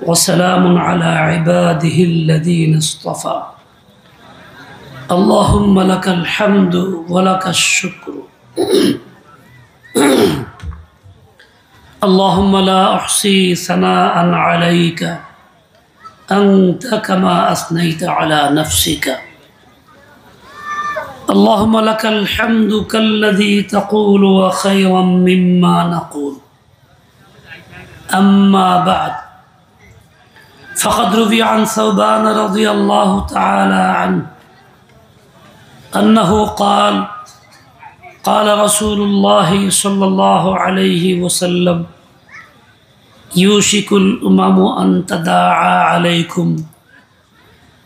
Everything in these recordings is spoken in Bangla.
وسلام على عباده الذين اصطفى اللهم لك الحمد ولك الشكر اللهم لا أحصي ثناء عليك أنت كما أثنيت على نفسك اللهم لك الحمد كالذي تقول وخيرا مما نقول أما بعد فقد روي عن ثوبان رضي الله تعالى عنه أنه قال قال رسول الله صلى الله عليه وسلم يوشك الأمم أن تداعى عليكم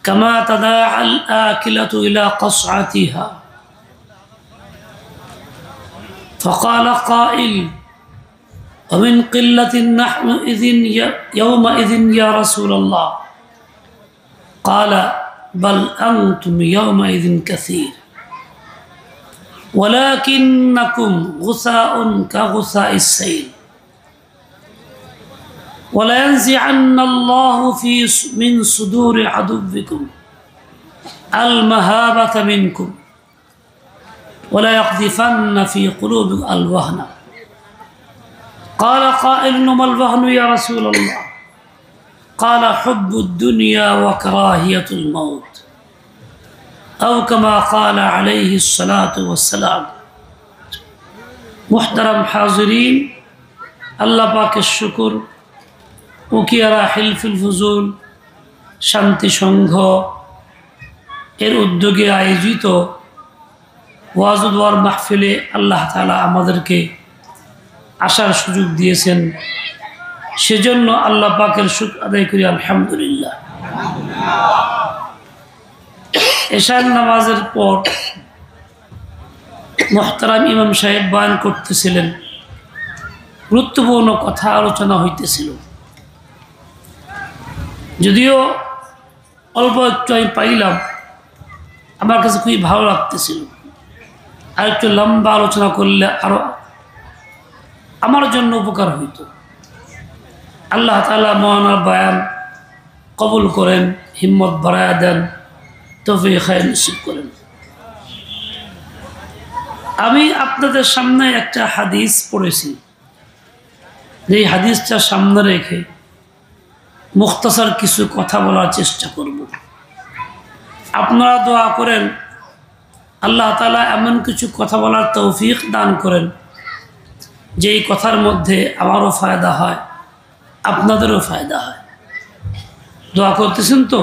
كما تداعى الآكلة إلى قصعتها فقال قائل ومن قلة نحن يومئذ يا رسول الله قال بل أنتم يومئذ كثير ولكنكم غثاء كغثاء السيل ولا ينزعن الله من صدور عدوكم المهابة منكم ولا يقذفن في قلوب الوهن قال قائل ما الوهن يا رسول الله قال حب الدنيا وكراهية الموت أو كما قال عليه الصلاة والسلام محترم حاضرين الله পাক শুকর উকিয়ারা হিলফুল ফুজুল শান্তি সংঘ এর উদ্যোগে আয়োজিত ওয়াজ ও দোয়ার মাহফিলে আল্লাহ তাআলা আমাদেরকে আসার সুযোগ দিয়েছেন সেজন্য আল্লাহ পাকের শুকর আদায় করি আলহামদুলিল্লাহ। এশার নামাজের পর মুহতারাম ইমাম সাহেব বয়ান করতেছিলেন, গুরুত্বপূর্ণ কথা আলোচনা হইতেছিল। যদিও অল্প একটু আমি পাইলাম, আমার কাছে খুবই ভালো লাগতেছিল। আর একটু লম্বা আলোচনা করলে আরো আমার জন্য উপকার হইত। আল্লাহ তাআলা মহানার বয়ান কবুল করেন, হিম্মত বাড়ায়া দেন, তৌফিক নসিব করেন। আমি আপনাদের সামনে একটা হাদিস পড়েছি, যে হাদিসটা সামনে রেখে মুখতাসার কিছু কথা বলার চেষ্টা করব। আপনারা দোয়া করেন আল্লাহ তাআলা এমন কিছু কথা বলার তৌফিক দান করেন যে এই কথার মধ্যে আমারও ফায়দা হয়, আপনাদেরও ফায়দা হয়। দোয়া করতেছেন তো?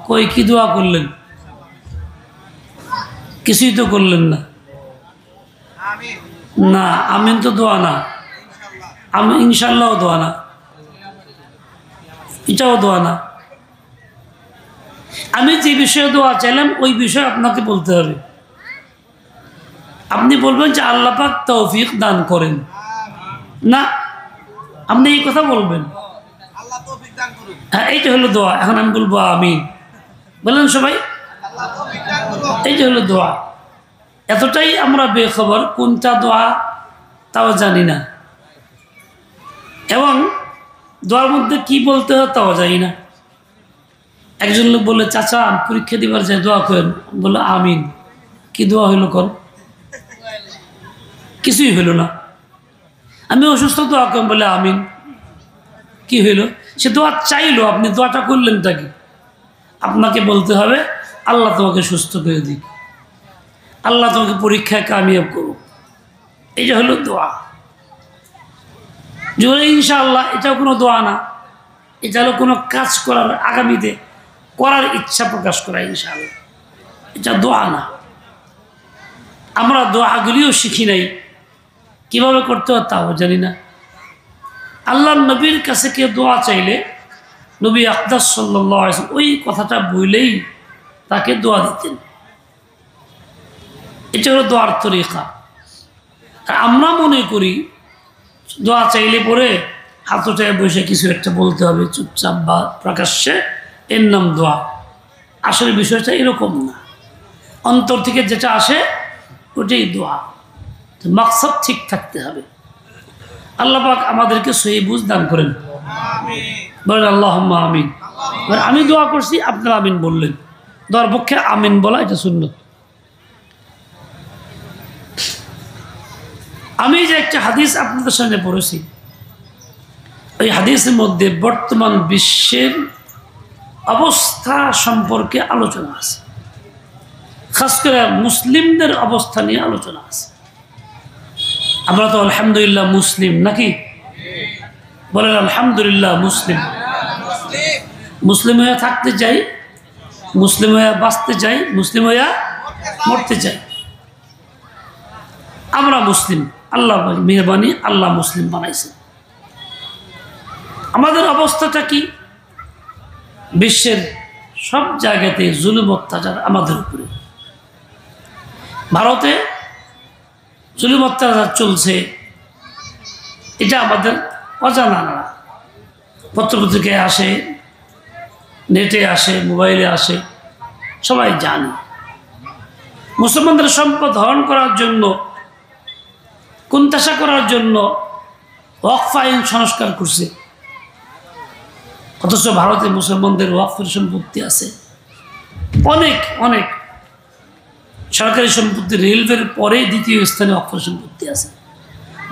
কই কি দোয়া করলেন? কিছুই তো করলেন না। না আমিন তো দোয়া না, আমি ইনশাল্লাহও দোয়া না, এটাও দোয়া না। আমি যে বিষয়ে দোয়া চাইলাম ওই বিষয়ে আপনাকে বলতে হবে। আপনি বলবেন যে আল্লাহ পাক তৌফিক দান করেন, না আপনি এই কথা বলবেন, হ্যাঁ এইটা হলো দোয়া। এখন আমি বলবো আমিন, বললেন সবাই, এইটা হলো দোয়া। এতটাই আমরা বেখবর কোনটা দোয়া তাও জানি না, এবং দোয়ার মধ্যে কি বলতে হয় তাও জানি না। একজন লোক বললে চাচা পরীক্ষা দিবার যায় দোয়া করেন, বললো আমিন। কি দোয়া হইল কর? কিছুই হইল না। আমি অসুস্থ, দোয়া করেন, বলে আমিন। কি হইল? সে দোয়া চাইলো, আপনি দোয়াটা করলেন তাকে। আপনাকে বলতে হবে আল্লাহ তোমাকে সুস্থ করে দিক, আল্লাহ তোমাকে পরীক্ষায় কামিয়াব করুক। এটা হলো দোয়া। যে ইনশাআল্লাহ এটাও কোনো দোয়া না, এটা হলো কোনো কাজ করার, আগামীতে করার ইচ্ছা প্রকাশ করা। ইনশাআল্লাহ এটা দোয়া না। আমরা দোয়াগুলিও শিখি নাই, কিভাবে করতে হয় তাও জানি না। আল্লাহর নবীর কাছে কেউ দোয়া চাইলে নবী আকদাস সাল্লাল্লাহু আলাইহি ওয়াসাল্লাম ওই কথাটা বলেই তাকে দোয়া দিতেন। এটা হলো দোয়ার তরিকা। আর আমরা মনে করি দোয়া চাইলে পরে হাত উঠায় বসে কিছু একটা বলতে হবে চুপচাপ বা প্রকাশ্যে, এর নাম দোয়া। আসলে বিষয়টা এরকম না, অন্তর থেকে যেটা আসে ওটাই দোয়া। মাকসাদ ঠিক থাকতে হবে। আল্লাহ পাক আমাদেরকে সহি বুঝ দান করেন, বলেন আল্লাহুম্মা আমিন। আমি দোয়া করছি, আপনারা আমিন বললেন। দোয়ার পক্ষে আমিন বলা এটা সুন্নাত। আমি যে একটা হাদিস আপনাদের সামনে পড়েছি, এই হাদিসের মধ্যে বর্তমান বিশ্বের অবস্থা সম্পর্কে আলোচনা আছে, খাস করে মুসলিমদের অবস্থা নিয়ে আলোচনা আছে। আমরা তো আলহামদুলিল্লাহ মুসলিম, নাকি? বলেন আলহামদুলিল্লাহ মুসলিম। মুসলিম হয়ে থাকতে চাই, মুসলিম হয়ে বাঁচতে চাই, মুসলিম হয়ে মরতে চাই। আমরা মুসলিম, আল্লাহ মেহরবানি, আল্লাহ মুসলিম বানাইছেন। আমাদের অবস্থাটা কি? বিশ্বের সব জায়গাতে জুলুম অত্যাচার আমাদের উপরে। ভারতে জুলুম অত্যাচার চলছে, এটা আমাদের অজানা না। পত্রপত্রিকায় আসে, নেটে আসে, মোবাইলে আসে, সবাই জানে। মুসলমানদের সম্পদ হরণ করার জন্য, কুন্তাসা করার জন্য ওয়াকফ আইন সংস্কার করছে। অথচ ভারতে মুসলমানদের ওয়াকফের সম্পত্তি আছে অনেক অনেক। সরকারি সম্পত্তি রেলওয়ের পরে দ্বিতীয় স্থানে ওয়াকফের সম্পত্তি আছে।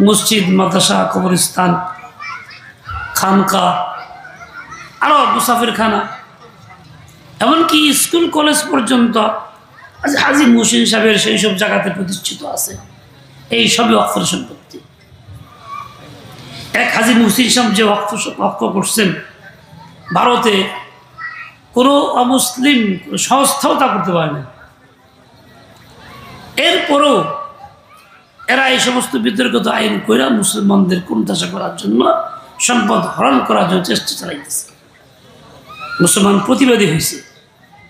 মসজিদ, মাদ্রাসা, কবরস্থান, খানকা, আরো মুসাফিরখানা, এমনকি স্কুল কলেজ পর্যন্ত হাজী মুহসিন সাহেবের সেই সব জায়গাতে প্রতিষ্ঠিত আছে। এই সবই ওয়াকফের সম্পত্তি। এক হাজী মুহসিন সাহেব যে ওয়াকফ করছেন, ভারতে কোনো অমুসলিম সংস্থাও তা করতে পারে না। এরপরও এরা এই সমস্ত বিতর্কিত আইন করে মুসলমানদের কুণ্ঠাসা করার জন্য, সম্পদ হরণ করার জন্য চেষ্টা চালাইতেছে। মুসলমান প্রতিবাদী হয়েছে,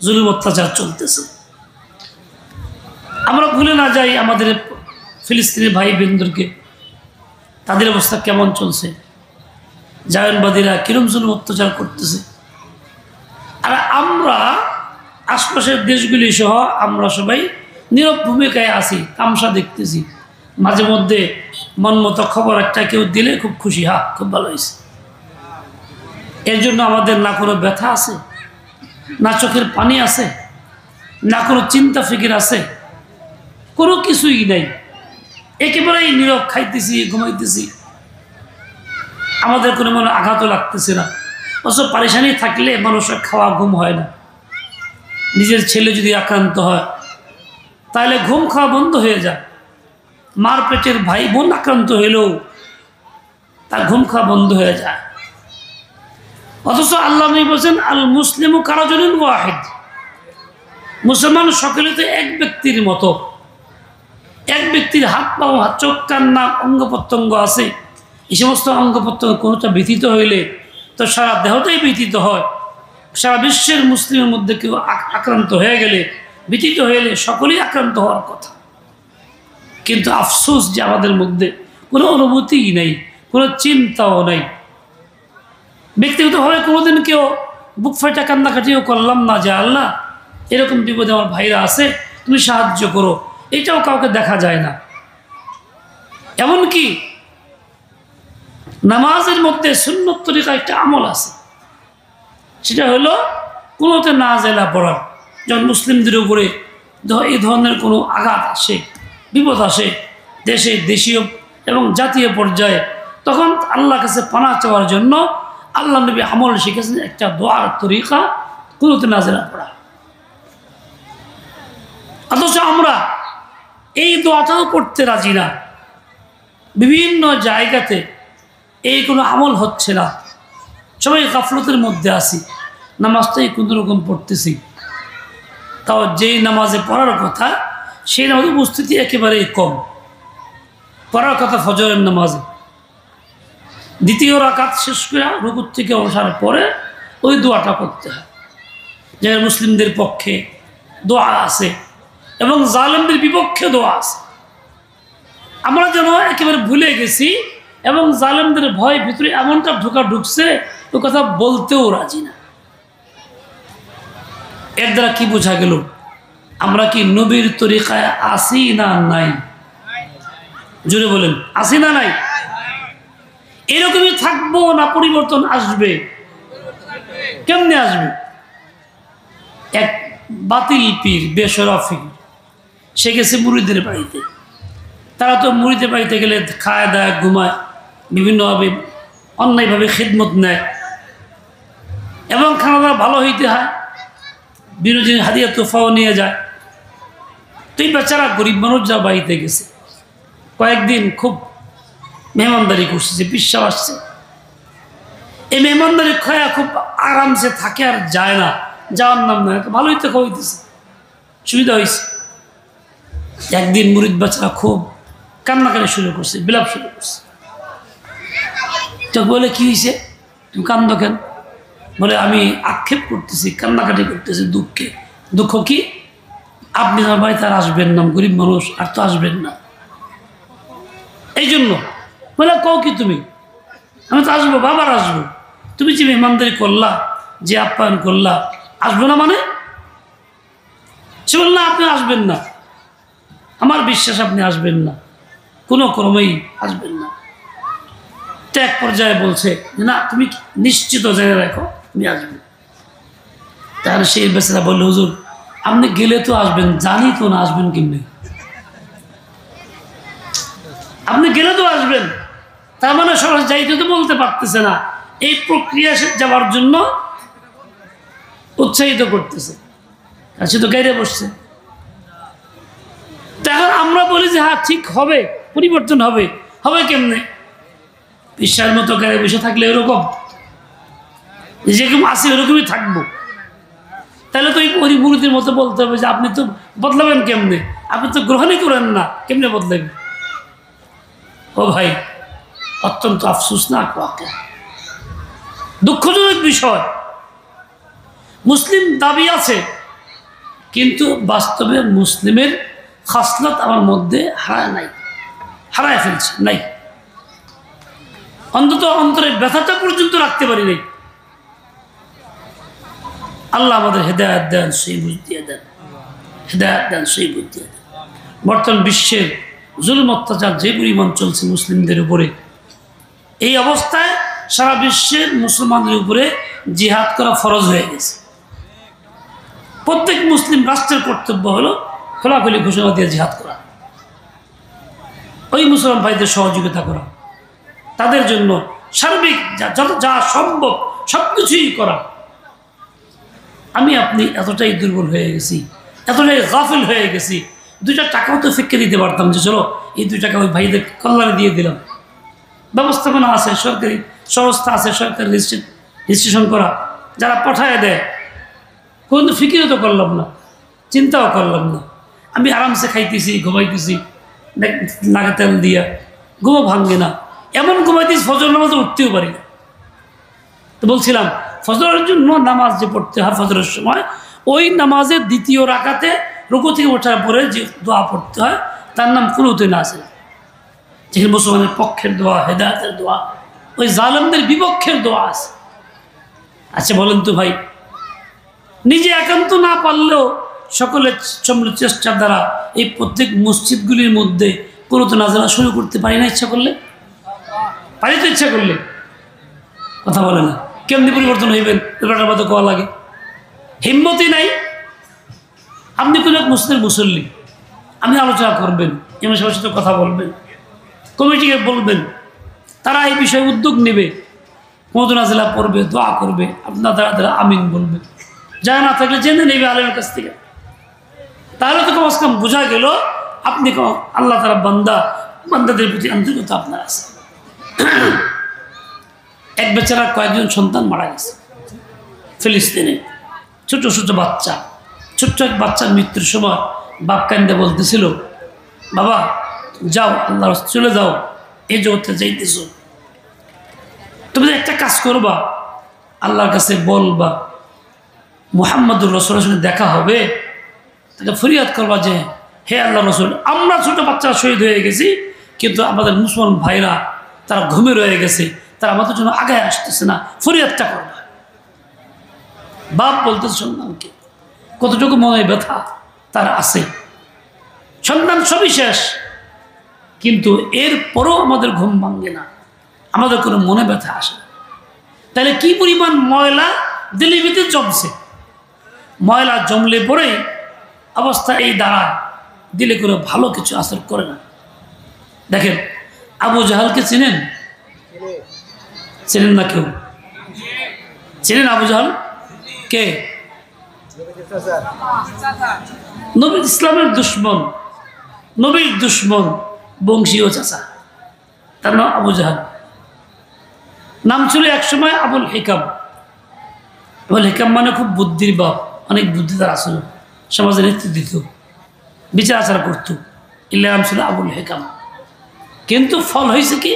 জুলুম অত্যাচার চলতেছে। আমরা ভুলে না যাই আমাদের ফিলিস্তিনি ভাই বোনদেরকে, তাদের অবস্থা কেমন চলছে, জায়নবাদীরা কিরম জুলুম অত্যাচার করতেছে। আর আমরা আশপাশের দেশগুলি সহ আমরা সবাই নীরব ভূমিকায় আছি, তামসা দেখতেছি। মাঝে মধ্যে মন মতো খবর একটা কেউ দিলে খুব খুশি, হা খুব ভালো হয়েছে। এর জন্য আমাদের না কোনো ব্যথা আছে, না চোখের পানি আছে, না কোনো চিন্তা ফিকির আছে, কোনো কিছুই নাই। একেবারেই নীরব, খাইতেছি, ঘুমাইতেছি, আমাদের কোনো মনে আঘাতও লাগতেছে না। অথচ পারেশানি থাকলে মানুষের খাওয়া ঘুম হয় না। নিজের ছেলে যদি আক্রান্ত হয় তাহলে ঘুম খাওয়া বন্ধ হয়ে যায়। মার পেটের ভাই বোন আক্রান্ত হইলেও তার ঘুম খাওয়া বন্ধ হয়ে যায়। অথচ আল্লাহ নবী বলছেন, আল মুসলিমু কারাজুলুন ওয়াহিদ, মুসলমান সকলে তো এক ব্যক্তির মতো। এক ব্যক্তির হাত পা, চোখ, কান, নাক, অঙ্গ প্রত্যঙ্গ আছে। এই সমস্ত অঙ্গ প্রত্যঙ্গ কোনোটা ব্যথিত হইলে তো সারা দেহটাই ব্যথিত হয়। সারা বিশ্বের মুসলিমের মধ্যে কেউ আক্রান্ত হয়ে গেলে, ব্যথিত হইলে সকলেই আক্রান্ত হওয়ার কথা। কিন্তু আফসোস যে আমাদের মধ্যে কোনো অনুভূতিই নেই, কোনো চিন্তাও নেই। ব্যক্তিগতভাবে কোনোদিন কেউ বুক ফাটা কান্নাকাটিও করলাম না যে আল্লাহ এরকম বিপদে আমার ভাইরা আছে, তুমি সাহায্য করো, এটাও কাউকে দেখা যায় না। এমনকি নামাজের মধ্যে সুন্নত তরিকা একটা আমল আছে, সেটা হলো কোনোতে নাজেলা পড়া। যখন মুসলিমদের উপরে এই ধরনের কোনো আঘাত আসে, বিপদ আসে, দেশে, দেশীয় এবং জাতীয় পর্যায়ে, তখন আল্লাহর কাছে পানা চাওয়ার জন্য আল্লাহ নবী আমল শিখেছেন একটা দোয়ার তরিকা, কোনোতে নাজেলা পড়া। অথচ আমরা এই দোয়াটাও করতে রাজি না। বিভিন্ন জায়গাতে এই কোনো আমল হচ্ছে না, সবাই গাফলতের মধ্যে আছি। নামাজটাই কোনো রকম পড়তেছি, তাও যেই নামাজে পড়ার কথা সেই নামাজ উপস্থিতি একেবারেই কম। পড়ার কথা ফজরের নামাজে, দ্বিতীয় রাকাত শেষ করে রুকুর থেকে ওঠার পরে ওই দোয়াটা করতে হয়। যারা মুসলিমদের পক্ষে দোয়া আছে এবং জালেমদের বিপক্ষে দোয়া আছে। আমরা যেন একেবারে ভুলে গেছি এবং জালেমদের ভয় ভিতরে এমনটা ঢুকছে, ও কথা বলতেও রাজি না। এর দ্বারা কি বোঝা গেল? আমরা কি নবীর তরিকায় আসি না নাই? জোরে বলেন, আসি না নাই? এরকমই থাকবো না পরিবর্তন আসবে? কেমনে আসবে? এক বাতিল পীর, বেশরফি, সে গেছে মুরিদের বাড়িতে। তারা তো মুরিদের বাড়িতে গেলে খায় দায় ঘুমায়, বিভিন্নভাবে অন্যায়ভাবে খিদমত নেয় এবং খানা দাওয়া ভালো হইতে হয়, বিভিন্ন জিনিস হাদিয়া তোফাও নিয়ে যায়। তো এই বেচারা গরিব মানুষ যা বাড়িতে গেছে, কয়েকদিন খুব মেহমানদারি করছে, যে বিশ্বাস আসছে। এই মেহমানদারি খায়া খুব আরামসে থাকে আর যায় না, যাওয়ার নাম নয়, ভালোই তো খাওয়াইতেছে, সুবিধা হয়েছে। একদিন মুরিদ বাচ্চারা খুব কান্নাকাটি শুরু করছে, বিলাপ শুরু করছে। তো বলে, কি হয়েছে, তুমি কান্দো কেন? বলে, আমি আক্ষেপ করতেছি, কান্নাকাটি করতেছি দুঃখে। দুঃখ কি? আপনি আমার বাড়িতে আর আসবেন না, গরিব মানুষ, আর তো আসবেন না, এই জন্য। বলে, কও কি তুমি? আমি তো আসবো, বাবার আসবো। তুমি যে মেহমানদারি করলা, যে আপ্যায়ন করলা, আসবো না মানে? সে বলল, না, আপনি আসবেন না, আমার বিশ্বাস আপনি আসবেন না, কোনো ক্রমেই আসবেন না। তো এক পর্যায়ে বলছে, না, তুমি নিশ্চিত জেনে রাখো তুমি আসবে। তাহলে সেই বেচারা বললো, হুজুর আপনি গেলে তো আসবেন, জানি তো না আসবেন কেমনি। আপনি গেলে তো আসবেন, তার মানে সরাসরি যাইতে তো বলতে পারতেছে না, এই প্রক্রিয়া যাওয়ার জন্য উৎসাহিত করতেছে, আর সে তো গাইরে বসছে। তখন আমরা বলি যে হ্যাঁ ঠিক হবে, পরিবর্তন হবে। হবে কেমনে? বিশ্বাসের মতো গাড়ি বসে থাকলে এরকম, যেরকম আছে ওরকমই থাকবো। তাহলে তো এই পরিবর্তির মতো বলতে হবে যে আপনি তো বদলাবেন কেমনে, আপনি তো গ্রহণই করেন না, কেমনে বদলাবেন? ও ভাই, অত্যন্ত আফসোস না, দুঃখজনক বিষয়। মুসলিম দাবি আছে, কিন্তু বাস্তবে মুসলিমের খাসলত আমার মধ্যে হারায় ফেলছে, নাই, অন্তত অন্তরে ব্যথাটা পর্যন্ত রাখতে পারি নাই। আল্লাহ আমাদের হেদায়েত দেন, সেই বুঝ দিয়ে দেন, হেদায়েত দেন, সেই বুঝ দিয়ে দেন। বর্তমান বিশ্বের জুলুম অত্যাচার যে পরিমাণ চলছে মুসলিমদের উপরে, এই অবস্থায় সারা বিশ্বের মুসলমানদের উপরে জিহাদ করা ফরজ হয়ে গেছে। প্রত্যেক মুসলিম রাষ্ট্রের কর্তব্য হলো খোলাখুলি ঘোষণা দিয়ে জিহাদ করা, ওই মুসলমান ভাইদের সহযোগিতা করা, তাদের জন্য সার্বিক যা সম্ভব সব কিছুই করা। আমি আপনি এতটাই দুর্বল হয়ে গেছি, এতটাই গাফিল হয়ে গেছি, 2টা টাকাও তো ফিক্কে দিতে পারতাম, যে চলো এই 2 টাকা ওই ভাইদের কল্যাণে দিয়ে দিলাম। ব্যবস্থাপনা আছে, সরকারি সংস্থা আছে, সরকারি রেজিস্ট্রেশন করা, যারা পাঠায় দেয়, কোনো ফিকিরও তো করলাম না, চিন্তাও করলাম না। আমি আরামসে খাইতেছি, ঘুমাইতেছি, নাকে তেল দিয়া, ঘুমো ভাঙবে না, এমন ঘুমাইতেছি ফজর নামাজে উঠতেও পারি না। তো বলছিলাম, ফজরের জন্য নামাজ যে পড়তে হয় ফজরের সময়, ওই নামাজের 2য় রাকাতে রুকু থেকে ওঠার পরে যে দোয়া পড়তে হয়, তার নাম কুনুতে নাযিল, যেখানে মুসলমানের পক্ষের দোয়া, হেদায়েতের দোয়া, ওই জালেমদের বিপক্ষের দোয়া আছে। আচ্ছা বলেন তো ভাই, নিজে একান্ত না পারলেও সকলের সম্মিলিত চেষ্টার দ্বারা এই প্রত্যেক মসজিদগুলির মধ্যে কুনুতে নাযিল শুরু করতে পারি না? ইচ্ছা করলে পারি তো, ইচ্ছা করলে। কথা বলে না, কেমনি পরিবর্তন হইবেন? ব্যাপারটার মতো কোয়া লাগে, হিম্মতই নাই। আপনি কোনো এক মুসলিমের মুসল্লি, আপনি আলোচনা করবেন, ইমাম সাহেবের সাথে কথা বলবেন, কমিটিকে বলবেন, তারা এই বিষয়ে উদ্যোগ নেবে, কুনুতে নাযিল পড়বে, দোয়া করবে, আপনার দ্বারা আমিন বলবে, যা না থাকলে জেনে নেবে আলেমের কাছ থেকে। তাহলে তো কমস কম বোঝা গেল আপনি আল্লাহ তাআলা বান্দাদের প্রতি আন্তরিকতা আপনার আছে। এক বেচারা কয়েকজন সন্তান মারা গেছে ফিলিস্তিনে, ছোট ছোট বাচ্চা, ছোট্ট এক বাচ্চার মৃত্যুর সময় বাপ কান্দে বলতেছিল, বাবা যাও, আল্লাহ চলে যাও, এই জগতে যাইতেছ, তুমি একটা কাজ করবা, আল্লাহর কাছে বলবা মুহাম্মদুর রাসূলের সঙ্গে দেখা হবে, তাকে ফরিয়াদ করবা যে হে আল্লাহ রাসূল, আমরা ছোট বাচ্চারা শহীদ হয়ে গেছি, কিন্তু আমাদের মুসলমান ভাইরা তারা ঘুমে রয়ে গেছে, তারা আমাদের জন্য আগায় আসতেছে না, ফরিয়াদটা করবা। বাপ বলতেছে সন্তানকে, কতটুকু মনে ব্যথা তার আছে, সন্তান সবই শেষ, কিন্তু এরপরও আমাদের ঘুম ভাঙে না, আমাদের কোনো মনে ব্যথা আসে না। তাহলে কি পরিমাণ ময়লা দিলের ভিতরে জমছে, ময়লা জমলে পরে অবস্থা এই দাঁড়ায়, দিলে কোনো ভালো কিছু আসর করে না। দেখেন আবু জাহালকে চিনেন? চিনেন না কেউ? চিনেন আবু জাহাল কে? নবী ইসলামের দুশ্মন, নবীর দুশ্মন, বংশীয় চাচা, তার নাম আবু জাহাল। নাম ছিল একসময় আবুল হিকাম। আবুল হিকাম মানে খুব বুদ্ধির বাপ, অনেক বুদ্ধিদার আসল, সমাজের নেতৃত্ব দিত, বিচার আচার করত। এর নাম ছিল আবুল হিকাম। কিন্তু ফল হয়েছে কি,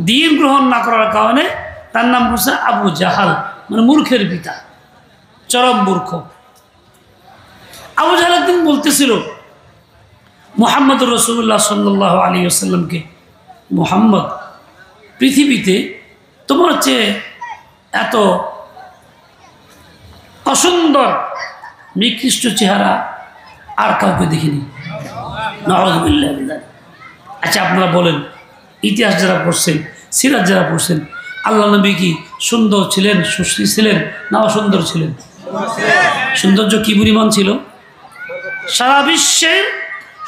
দিন গ্রহণ না করার কারণে তার নাম হচ্ছে আবু জাহাল, মানে মূর্খের পিতা, চরম মূর্খ। আবু জাহাল একদিন বলতেছিল মুহাম্মদুর রাসূলুল্লাহ সাল্লাল্লাহু আলাইহি ওয়াসাল্লামকে, মুহাম্মদ, পৃথিবীতে তোমার চেয়ে এত অসুন্দর নিকৃষ্ট চেহারা আর কাউকে দেখিনি। নাউযুবিল্লাহ। আচ্ছা আপনারা বলেন, ইতিহাস যারা পড়ছেন, সিরাত যারা পড়ছেন, আল্লাহ নবী কি সুন্দর ছিলেন, সুশ্রী ছিলেন না অসুন্দর ছিলেন? সৌন্দর্য কি পরিমাণ ছিল? সারা বিশ্বের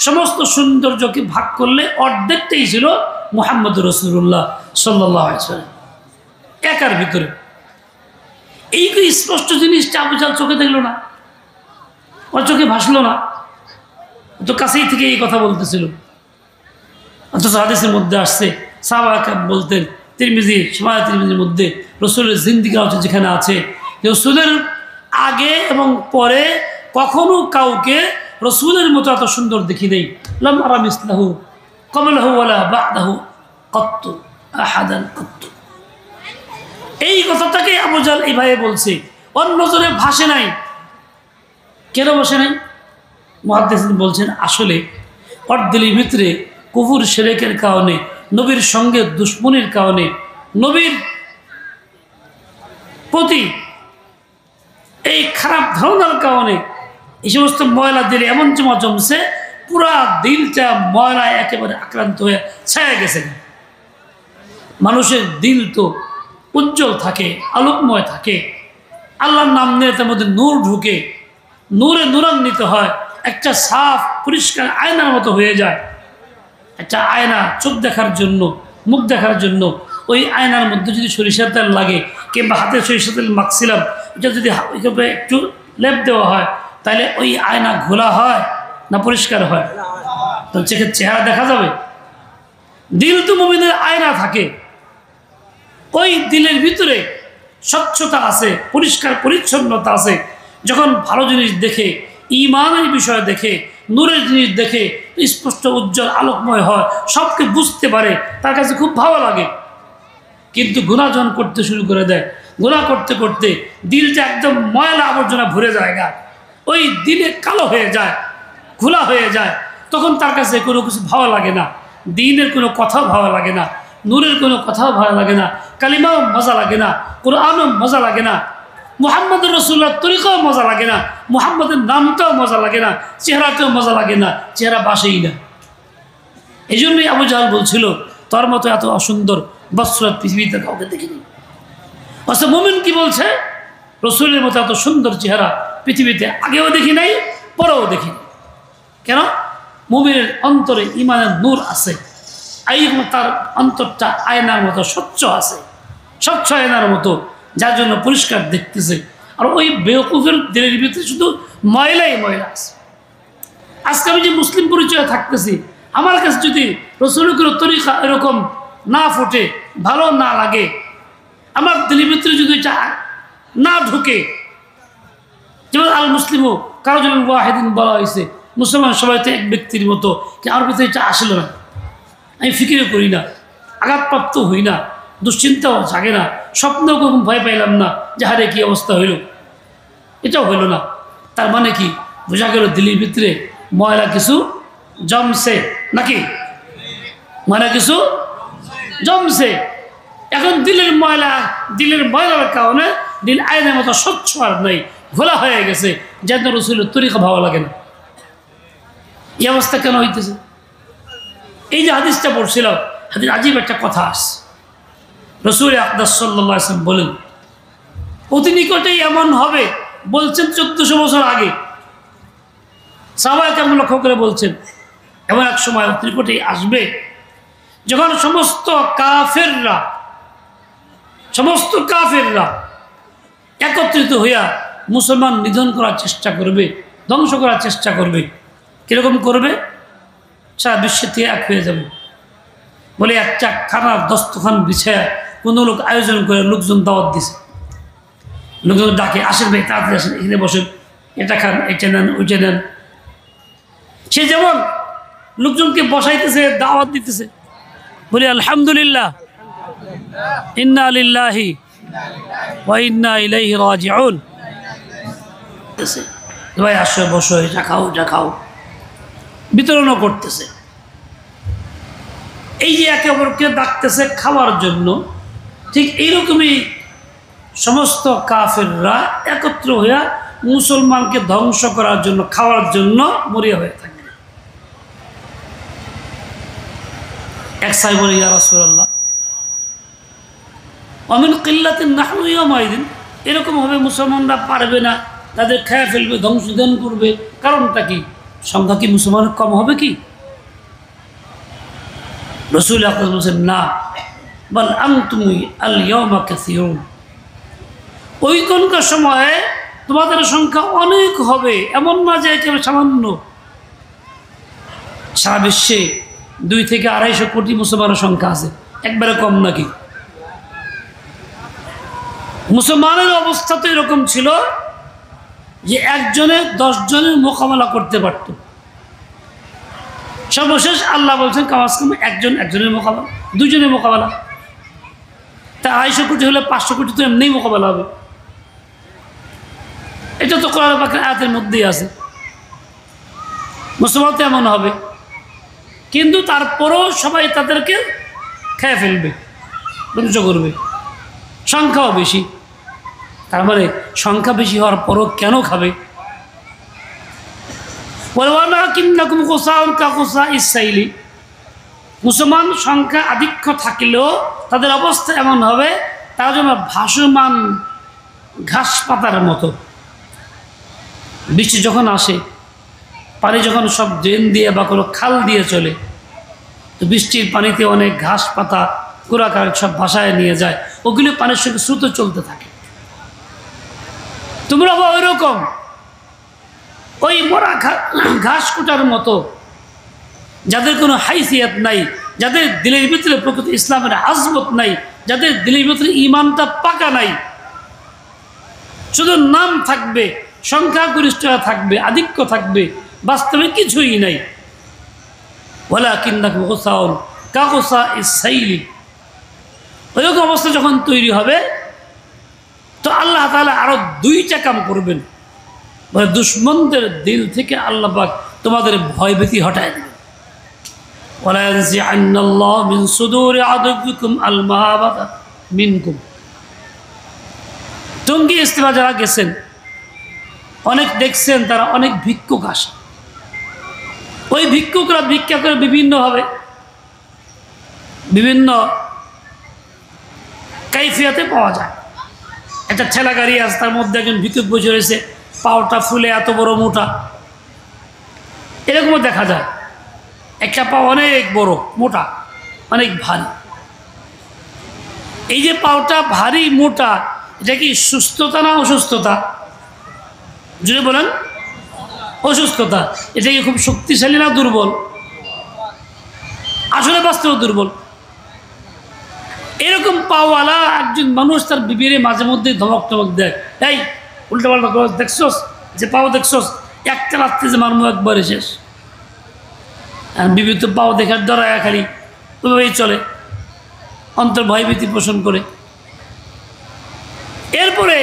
সমস্ত সৌন্দর্যকে ভাগ করলে অর্ধেকটাই ছিল মুহাম্মদুর রাসূলুল্লাহ সাল্লাল্লাহু আলাইহি ওয়াসাল্লাম একার ভিতরে। এই স্পষ্ট জিনিসটা আবু জাহল চোখে দেখলো না, ওর চোখে ভাসলো না, তো কাছেই থেকে এই কথা বলতেছিল। অথচ হাদিসের মধ্যে আসছে, সাহাবা কেরাম বলতেন, তিরমিজি, সুনান তিরমিজির মধ্যে রাসূলের জিন্দেগি আলোচনা যেখানে আছে, রাসূলের আগে এবং পরে কখনো কাউকে রাসূলের মতো এত সুন্দর দেখি নেই। লাম আরা মিসলাহু ক্বাবলাহু ওয়ালা বা'দাহু কত্তু আহাদান কত্তু। এই কথাটাকে আবু জাহল এইভাবে বলছে, ওর নজরে ভাসে নাই। কেন বসে নাই? মুহাদ্দিসিন বলছেন আসলে ওর দিলের ভিতরে কুফর শিরকের কারণে, নবীর সঙ্গে দুশ্মনির কারণে, নবীর প্রতি এই খারাপ ধারণার কারণে এই সমস্ত ময়লা দিলে এমন জমছে, পুরা দিলটা ময়লায় একেবারে আক্রান্ত হয়ে ছায়া গেছে। মানুষের দিল তো উজ্জ্বল থাকে, আলোকময় থাকে, আল্লাহর নাম নিয়ে তার মধ্যে নূর ঢুকে, নূরে নূরান্বিত হয়, একটা সাফ পরিষ্কার আয়নার মতো হয়ে যায়। একটা আয়না চোখ দেখার জন্য, মুখ দেখার জন্য, ওই আয়নার মধ্যে যদি সরিষার তেল লাগে কিংবা হাতে সরিষার তেল মাখছিলাম, ওটা যদি একটু লেপ দেওয়া হয়, তাহলে ওই আয়না ঘোলা হয় না পরিষ্কার হয়? তো চেহারা দেখা যাবে। দিল তো মুমিনের আয়না থাকে, ওই দিলের ভিতরে স্বচ্ছতা আছে, পরিষ্কার পরিচ্ছন্নতা আছে। যখন ভালো জিনিস দেখে, ঈমানের বিষয় দেখে, নূরের জিনিস দেখে, স্পষ্ট উজ্জ্বল আলোকময় হয়, সবকে বুঝতে পারে, তার কাছে খুব ভালো লাগে। কিন্তু গুনাহ যখন করতে শুরু করে দেয়, গুনাহ করতে করতে দিলটা একদম ময়লা আবর্জনা ভরে যায়, ওই দিলে কালো হয়ে যায়, খোলা হয়ে যায়, তখন তার কাছে কোনো কিছু ভালো লাগে না, দ্বীনের কোনো কথাও ভালো লাগে না, নূরের কোনো কথাও ভালো লাগে না, কালিমাও মজা লাগে না, কোরআনও মজা লাগে না, মুহাম্মদুর রাসূলুল্লাহর তরিকাও মজা লাগে না, মুহাম্মদের নামটাও মজা লাগে না, চেহারাটাও মজা লাগে না, চেহারা বাসেই না। এই জন্যই আবু জাহল বলছিল, তোর মতো এত অসুন্দর বৎসরত পৃথিবীতে কাউকে দেখিনি। অথচ মুমিন কি বলছে? রাসূলের মতো এত সুন্দর চেহারা পৃথিবীতে আগেও দেখি নাই, পরেও দেখি। কেন? মুমিনের অন্তরে ঈমানের নূর আছে, তার অন্তরটা আয়নার মতো স্বচ্ছ আছে, স্বচ্ছ আয়নার মতো, যার জন্য পরিষ্কার দেখতেছে। আর ওই বেওকুফের দিলের ভিতরে শুধু ময়লাই ময়লা আছে। আজকে আমি যে মুসলিম পরিচয়ে থাকতেছি, আমার কাছে যদি রাসূলের কোনো তরিকা এরকম না ফোটে, ভালো না লাগে, আমার দিলের ভিতরে যদি এটা না ঢুকে, যেমন আল মুসলিমও কারো জন্য ওয়াহিদিন বলা হয়েছে, মুসলমান সবাই তো এক ব্যক্তির মতো, কি আমার ভিতরে এটা আসলো না, আমি ফিকিরও করি না, আঘাতপ্রাপ্ত হই না, দুশ্চিন্তাও জাগে না, স্বপ্নেও কখন ভয় পাইলাম না যে হারে কী অবস্থা হইল, এটাও হইল না। তার মানে কি বোঝা গেল দিলের ভিতরে ময়লা কিছু জমছে, নাকি ময়লা কিছু জমছে। এখন দিলের ময়লার কারণে দিল আয়নের মতো স্বচ্ছ আর নাই, ঘোলা হয়ে গেছে, যেন রাসূলের তরিকা ভালো লাগে না। এই অবস্থা কেন হইতেছে? এই যে হাদিসটা পড়ছিলাম, হাদিস আজীব একটা কথা আসছে। রাসূল আকরাম সাল্লাল্লাহু আলাইহি ওয়াসাল্লাম বলেন, অতি নিকটেই এমন হবে, বলছেন 1400 বছর আগে, সাহাবায়ে কেরাম লক্ষ্য করে বলছেন, এমন এক সময় অতি নিকটেই আসবে যখন সমস্ত কাফেররা একত্রিত হইয়া মুসলমান নিধন করার চেষ্টা করবে, ধ্বংস করার চেষ্টা করবে। কিরকম করবে? সারা বিশ্বে থেকে এক হয়ে যাবে। বলে একটা খানার দস্তখান বিছায়া কোনো লোক আয়োজন করে লোকজন দাওয়াত দিছে, লোকজন ডাকে, আসেন ভাই তাড়াতাড়ি আসেন, এখানে বসেন, এটা খান, এটা নেন, ওইটা নেন। সে যেমন লোকজনকে বসাইতেছে, দাওয়াত দিতেছে, বলি আলহামদুলিল্লাহ, ইন্না লিল্লাহি ওয়া ইন্না ইলাইহি রাজিউন। ভাই আসো, বসো, এটা খাও, এটা খাও, বিতরণও করতেছে। এই যে একে অপরকে ডাকতেছে খাওয়ার জন্য, ঠিক এইরকমই সমস্ত কাফেররা একত্র হইয়া মুসলমানকে ধ্বংস করার জন্য, খাওয়ার জন্য মরিয়া হয়ে থাকে। এক সাহেব বলে, ইয়া রাসূলুল্লাহ, অমিন কিল্লাতিন নাহনু ইয়াউমাইদিন, এরকম হবে মুসলমানরা পারবে না, তাদের খেয়ে ফেলবে, ধ্বংসদান করবে। কারণটা কি? সংখ্যা কি মুসলমানের কম হবে কি? রাসূল আকরাম বলেন, না, বাল আনতুম আল ইয়াউমা কাসীরুন, ওইখানকার সময়ে তোমাদের সংখ্যা অনেক হবে, এমন না যে একেবারে সামান্য। সারা বিশ্বে 2 থেকে 250 কোটি মুসলমানের সংখ্যা আছে, একবারে কম নাকি? মুসলমানের অবস্থা তো এরকম ছিল যে একজনে 10 জনের মোকাবেলা করতে পারত। সর্বশেষ আল্লাহ বলছেন কম আজ কম একজনের মোকাবেলা, 2 জনের মোকাবেলা। তা 250 কোটি হলে 500 কোটি তো এমনিই মোকাবেলা হবে। এটা তো কোরআন পাকের আয়াতের মধ্যেই আছে। মুসলমান তো এমন হবে, কিন্তু তারপরও সবাই তাদেরকে খেয়ে ফেলবে, ধ্বংস করবে, সংখ্যাও বেশি। তার মানে সংখ্যা বেশি হওয়ার পরও কেন খাবে? মুসলমান সংখ্যা আধিক্য থাকলেও তাদের অবস্থা এমন হবে, তারা যেন ভাসমান ঘাস পাতার মতো। বৃষ্টি যখন আসে, পানি যখন সব ড্রেন দিয়ে বা কোনো খাল দিয়ে চলে, তো বৃষ্টির পানিতে অনেক ঘাস পাতা কুড়াকার সব ভাসায় নিয়ে যায়, ওগুলো পানির সঙ্গে স্রোত চলতে থাকে। তোমরা ওই রকম ওই মরা ঘাস কুটার মতো, যাদের কোনো হাইসিয়াত নাই, যাদের দিলের ভিতরে প্রকৃত ইসলামের আজমত নাই, যাদের দিলের ভিতরে ইমানটা পাকা নাই, শুধু নাম থাকবে, সংখ্যাগরিষ্ঠতা থাকবে, আধিক্য থাকবে, বাস্তবে কিছুই নাই। ওয়ালাকিন্নাকুম গুসাউন কাগুসাইস সাইলি, ওইরকম অবস্থা যখন তৈরি হবে, তো আল্লাহ তাআলা আরো 2টা কাম করবেন। মানে দুশ্মনদের দিল থেকে আল্লাহ পাক তোমাদের ভয়ভীতি হটায় দেবেন। ওয়ালা ইয়ানজিআন্নাল্লাহু মিন সুদুরি আদুবিকুম আল মাহাবাতা মিনকুম। টঙ্গী ইস্তেমা যারা গেছেন, অনেক দেখছেন তারা অনেক ভিক্ষুক আসে। ওই ভিক্ষুকরা ভিক্ষা করে বিভিন্নভাবে বিভিন্ন কাইফিয়াতে পাওয়া যায়। একটা ঠেলা গাড়ি আছে, তার মধ্যে একজন ভিক্ষুক বসে রয়েছে, পাওটা ফুলে এত বড় মোটা, এরকমও দেখা যায়। একটা পাও অনেক বড় মোটা, অনেক ভারী। এই যে পাওটা ভারী মোটা, এটা কি সুস্থতা না অসুস্থতা? যদি বলেন অসুস্থতা। এটা কি খুব শক্তিশালী না দুর্বল? আসলে বাস্তবে দুর্বল। এরকম পাওয়ালা একজন মানুষ তার বিবিরে মাঝে মধ্যে ধমক টমক দেয়, এই উল্টা পাল্টা দেখছোস, যে পাও দেখছোস, একটা রাত্রে যে মারমু একবারে শেষ। আর বিবি তো পাও দেখার ডরায় খালি ওইভাবেই চলে, অন্তর ভয়ভীতি পোষণ করে। এরপরে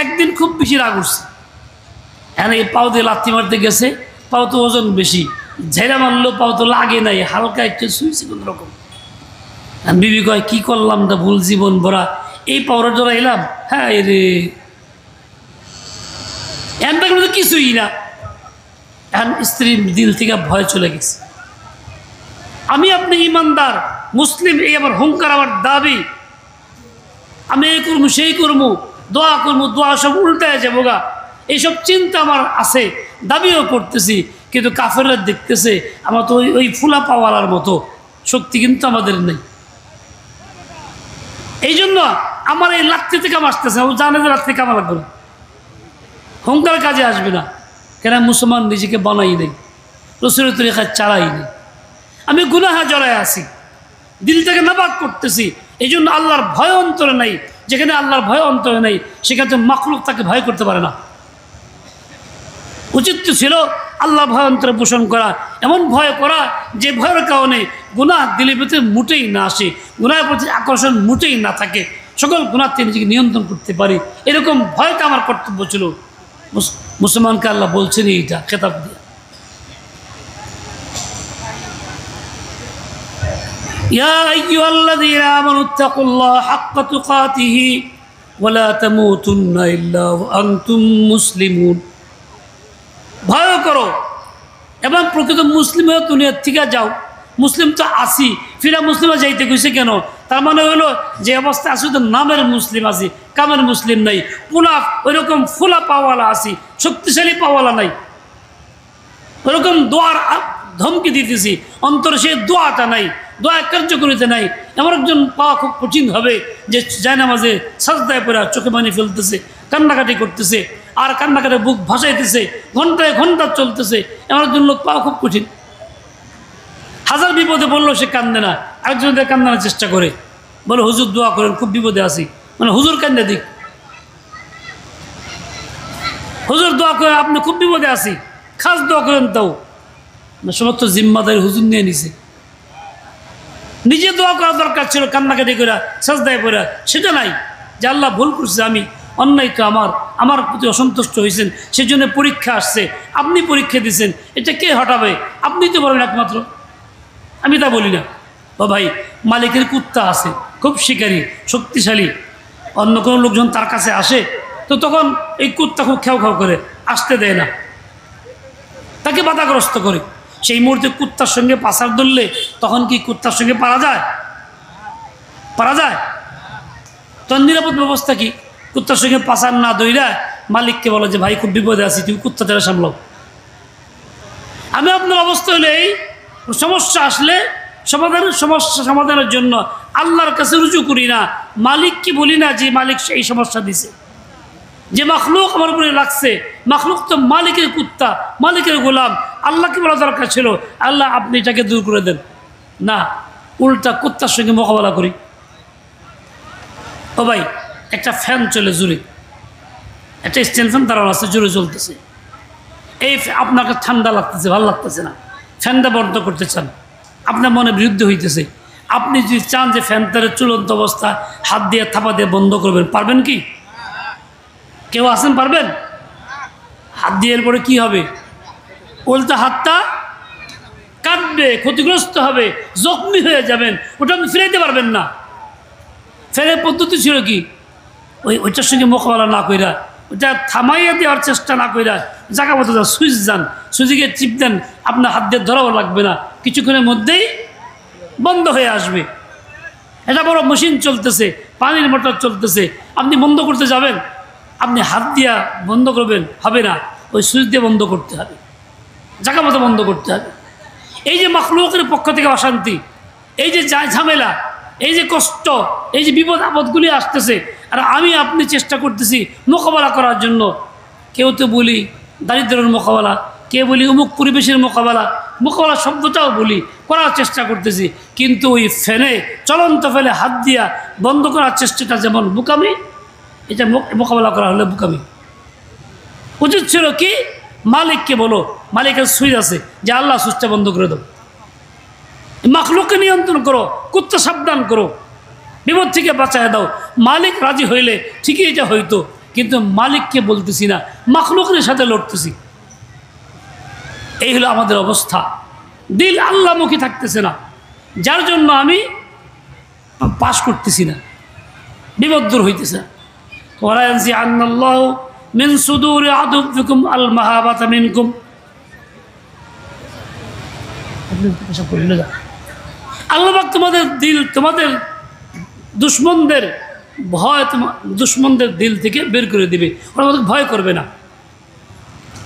একদিন খুব বেশি রাগ উঠছে, হ্যাঁ এই পাও দিয়ে লাথি মারতে গেছে, পাও তো ওজন বেশি, ঝেড়া মারলেও পাও তো লাগে নাই, হালকা একটু শুয়েছে কোন রকম। বিবি কয়, কি করলাম তা ভুল জীবন ভরা, এই পাওয়ার জোড়া এলাম, হ্যাঁ রে এমন তো কিছুই না। এখন স্ত্রীর দিল থেকে ভয় চলে গেছে। আমি আপনি ইমানদার মুসলিম, এই আমার হুঙ্কার, আমার দাবি, আমি এই করবো সেই করবো, দোয়া করবো, দোয়া সব উল্টায় যাবো গা, এইসব চিন্তা আমার আছে, দাবিও করতেছি। কিন্তু কাফেররা দেখতেছে আমার তো ওই ফুলা পাওয়ালার মতো শক্তি কিন্তু আমাদের নেই। এই জন্য আমার এই লাত্তি থেকে কাম আসতেছে, ও জানে যে লাত্তি কামা লাগবে না, হংকার কাজে আসবে না। কেন? মুসলমান নিজেকে বানাই নেই, রসুলের তরিকায় চালাই নেই। আমি গুনাহে জড়ায় আছি, দিলটাকে নাপাক করতেছি। এই জন্য আল্লাহর ভয় অন্তরে নাই। যেখানে আল্লাহর ভয় অন্তরে নেই সেখানে মাখলুক তাকে ভয় করতে পারে না। উচিত ছিল আল্লাহ ভয় অন্তরে পোষণ করা, এমন ভয় করা যে ভয়ের কারণে গুনাহ দিলের ভিতরে মুটেই না আসে, গুনাহের প্রতি আকর্ষণ মুটেই না থাকে, সকল গুনাহ থেকে নিজেকে নিয়ন্ত্রণ করতে পারি, এরকম ভয়টা আমার কর্তব্য ছিল। মুসলমানকে আল্লাহ বলছেন এইটা খেতাব দিয়ে। ইয়া আইয়ুহাল্লাযীনা আমানু তাকুল্লাহা হাক্কা তুকাতিহি ওয়া লা তামুতুন্না ইল্লা ওয়া আনতুম মুসলিমুন। ভয় করো এবং প্রকৃত মুসলিম হয়ে দুনিয়ার থেকে যাও। মুসলিম তো আসি, ফিরা মুসলিমে যাইতে গেছে কেন? তার মানে হলো যে অবস্থা আছে তো নামের মুসলিম আছি, কামের মুসলিম নাই। ওইরকম ফুলা পাওয়ালা আছি, শক্তিশালী পাওয়ালা নাই। ওরকম দোয়ার ধমকি দিতেছি, অন্তরে সে দোয়াটা নাই, দোয়া কার্যকরিতা নাই। এমন একজন পাওয়া খুব কঠিন হবে যে জায়নামাজে সাজদায় পড়ে চোখে পানি ফেলতেছে, কান্নাকাটি করতেছে, আর কান্নাকাটি বুক ভাসাইতেছে, ঘন্টায় ঘন্টা চলতেছে। এমন একজন লোক পাওয়া খুব কঠিন। হাজার বিপদে বললো সে কান্দে না, আরেকজনদের কান্দানোর চেষ্টা করে, বলে হুজুর দোয়া করেন, খুব বিপদে আছি। মানে হুজুর কান্দে দিক, হুজুর দোয়া করেন, আপনি খুব বিপদে আছি, খাস দোয়া করেন। তাও সমস্ত জিম্মাদারি হুজুর নিয়ে নিছে। নিজে দোয়া করা দরকার ছিল, কান্নাকাটি করে সাজদায় পড়ে, সেটা নাই। যে আল্লাহ ভুল করছে, আমি অন্যায় তো আমার প্রতি অসন্তুষ্ট হয়েছেন, সেজন্য পরীক্ষা আসছে, আপনি পরীক্ষা দিয়েছেন, এটা কে হটাবে? আপনি তো বলেন একমাত্র, আমি তা বলি না। ও ভাই, মালিকের কুত্তা আছে, খুব শিকারী, শক্তিশালী। অন্য কোনো লোকজন তার কাছে আসে তো তখন এই কুত্তা খুব খেউ খেউ করে, আসতে দেয় না, তাকে বাধাগ্রস্ত করে। সেই মুহূর্তে কুত্তার সঙ্গে পাছার ধরলে তখন কি কুত্তার সঙ্গে পারা যায়? পারা যায়? তখন নিরাপদ ব্যবস্থা কি? কুত্তার সঙ্গে পাছার না দইরা মালিককে বলো যে ভাই খুব বিপদে আছি, তুমি কুত্তাটা সামলাও। আমি আপনার অবস্থা হলে এই সমস্যা আসলে সমস্যা সমাধানের জন্য আল্লাহর কাছে রুজু করি না, মালিককে বলি না যে মালিক এই সমস্যা দিছে, যে মাখলুক আমার উপরে লাগছে, মাখলুক তো মালিকের কুত্তা, মালিকের গোলাম। আল্লাহকে বলা দরকার ছিল আল্লাহ আপনি এটাকে দূর করে দেন, না উল্টা কুত্তার সঙ্গে মোকাবেলা করি। ও ভাই, একটা ফ্যান চলে জোরে, একটা স্ট্যান্ড ফ্যান দাঁড়ানো আছে, জোরে চলতেছে, এই আপনাকে ঠান্ডা লাগতেছে, ভালো লাগতেছে না, ফ্যানটা বন্ধ করতে চান, আপনার মনে বিরুদ্ধে হইতেছে। আপনি যদি চান যে ফ্যানটার চলন্ত অবস্থা হাত দিয়ে থাপা দিয়ে বন্ধ করবেন, পারবেন কি? কেউ আসেন পারবেন? হাত দিয়ে এরপরে কি হবে? উল্টা হাতটা কাটবে, ক্ষতিগ্রস্ত হবে, জখমি হয়ে যাবেন, ওটা আপনি ফিরাইতে পারবেন না। ফেরার পদ্ধতি ছিল কি? ওইটার সঙ্গে মোকাবেলা না কইরা, ওটা থামাইয়া দেওয়ার চেষ্টা না কইরা জায়গা মতো যান, সুইচ যান, সুইচে চিপ দেন, আপনার হাত দিয়ে ধরাও লাগবে না, কিছুক্ষণের মধ্যেই বন্ধ হয়ে আসবে। এটা বড় মেশিন চলতেছে, পানির মোটর চলতেছে, আপনি বন্ধ করতে যাবেন, আপনি হাত দিয়া বন্ধ করবেন, হবে না, ওই সুইচ দিয়ে বন্ধ করতে হবে, জায়গা মতো বন্ধ করতে হবে। এই যে মাখলুকের পক্ষ থেকে অশান্তি, এই যে ঝামেলা, এই যে কষ্ট, এই যে বিপদ আপদগুলি আসতেছে, আর আমি আপনি চেষ্টা করতেছি মোকাবেলা করার জন্য। কেউ তো বলি দারিদ্রের মোকাবেলা, কেউ বলি অমুক পরিবেশের মোকাবেলা শব্দটাও বলি, করার চেষ্টা করতেছি। কিন্তু ওই ফ্যানে, চলন্ত ফেলে হাত দিয়া বন্ধ করার চেষ্টাটা যেমন বোকামি, এটা মোকাবেলা করা হলে বোকামি। উচিত ছিল কি? মালিককে বলো, মালিকের সুইচ আছে, যে আল্লাহ সুইচটা বন্ধ করে দাও, মাখলুককে নিয়ন্ত্রণ করো, কুত্তা সাবধান করো, বিপদ থেকে বাঁচায় দাও। মালিক রাজি হইলে ঠিকই এটা হইতো, কিন্তু মালিককে বলতেছি না, মাখলুকের সাথে লড়তেছি। এই হলো আমাদের অবস্থা। দিল আল্লাহমুখী থাকতেছে না, যার জন্য আমি পাশ করতেছি না, বিপদ দূর হইতেছে না। ওয়ালা ইয়ানজিআন্নাল্লাহু মিন সুদুরি আদুবিকুম আল মাহাবাতা মিনকুম। আল্লাহ পাক তোমাদের দিল, তোমাদের দুশ্মনদের ভয় তোমার দুশ্মনদের দিল থেকে বের করে দিবে, ওরা আমাদের ভয় করবে না।